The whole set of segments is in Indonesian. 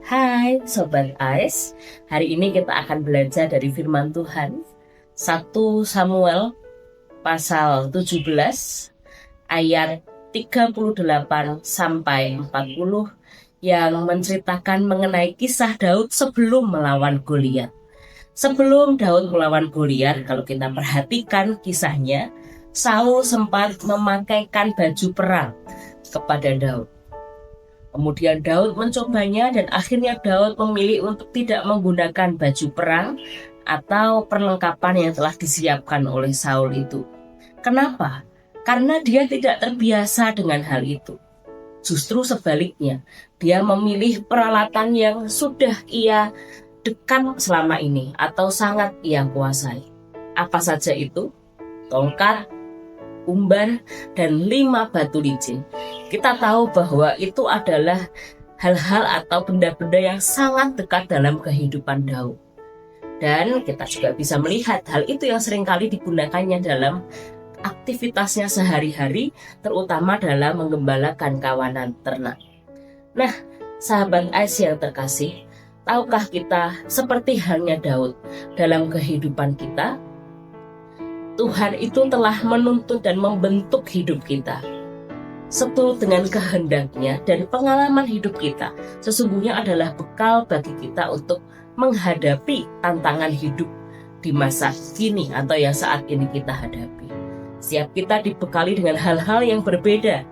Hai Sobat Ais, hari ini kita akan belajar dari firman Tuhan 1 Samuel pasal 17 ayat 38 sampai 40 yang menceritakan mengenai kisah Daud sebelum melawan Goliat. Sebelum Daud melawan Goliat, kalau kita perhatikan kisahnya, Saul sempat memakaikan baju perang kepada Daud. Kemudian Daud mencobanya dan akhirnya Daud memilih untuk tidak menggunakan baju perang atau perlengkapan yang telah disiapkan oleh Saul itu. Kenapa? Karena dia tidak terbiasa dengan hal itu. Justru sebaliknya, dia memilih peralatan yang sudah ia dekat selama ini atau sangat ia kuasai. Apa saja itu? Tongkat, umbar, dan 5 batu licin. Kita tahu bahwa itu adalah hal-hal atau benda-benda yang sangat dekat dalam kehidupan Daud. Dan kita juga bisa melihat hal itu yang seringkali digunakannya dalam aktivitasnya sehari-hari, terutama dalam menggembalakan kawanan ternak. Nah, sahabat Ais yang terkasih, tahukah kita seperti halnya Daud dalam kehidupan kita? Tuhan itu telah menuntun dan membentuk hidup kita seturut dengan kehendaknya, dan pengalaman hidup kita sesungguhnya adalah bekal bagi kita untuk menghadapi tantangan hidup di masa kini atau yang saat ini kita hadapi. Setiap kita dibekali dengan hal-hal yang berbeda.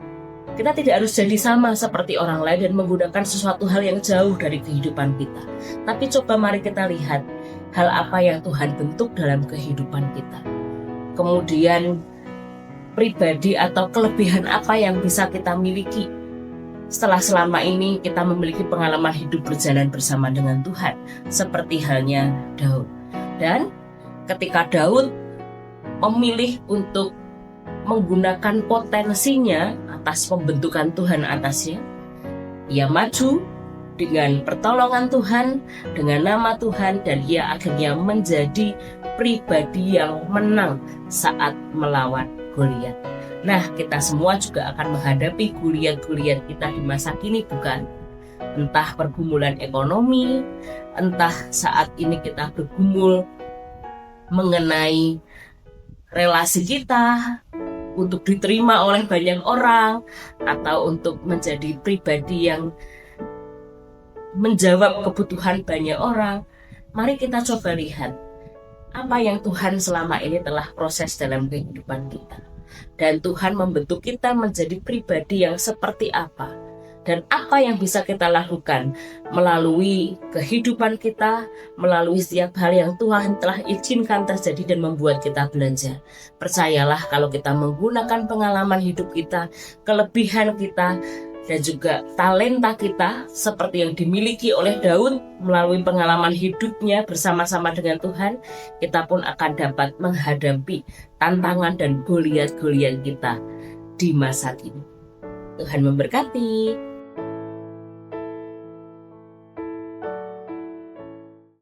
Kita tidak harus jadi sama seperti orang lain dan menggunakan sesuatu hal yang jauh dari kehidupan kita. Tapi coba mari kita lihat hal apa yang Tuhan bentuk dalam kehidupan kita. Kemudian pribadi atau kelebihan apa yang bisa kita miliki setelah selama ini kita memiliki pengalaman hidup berjalan bersama dengan Tuhan, seperti halnya Daud. Dan ketika Daud memilih untuk menggunakan potensinya atas pembentukan Tuhan atasnya, ia maju dengan pertolongan Tuhan, dengan nama Tuhan, dan ia akhirnya menjadi pribadi yang menang saat melawan Goliat. Nah, kita semua juga akan menghadapi Goliat-Goliat kita di masa kini, bukan? Entah pergumulan ekonomi, entah saat ini kita bergumul mengenai relasi kita untuk diterima oleh banyak orang, atau untuk menjadi pribadi yang menjawab kebutuhan banyak orang. Mari kita coba lihat apa yang Tuhan selama ini telah proses dalam kehidupan kita. Dan Tuhan membentuk kita menjadi pribadi yang seperti apa. Dan apa yang bisa kita lakukan melalui kehidupan kita, melalui setiap hal yang Tuhan telah izinkan terjadi dan membuat kita belajar. Percayalah, kalau kita menggunakan pengalaman hidup kita, kelebihan kita, dan juga talenta kita seperti yang dimiliki oleh Daud melalui pengalaman hidupnya bersama-sama dengan Tuhan, kita pun akan dapat menghadapi tantangan dan Goliat-Goliat kita di masa kini. Tuhan memberkati.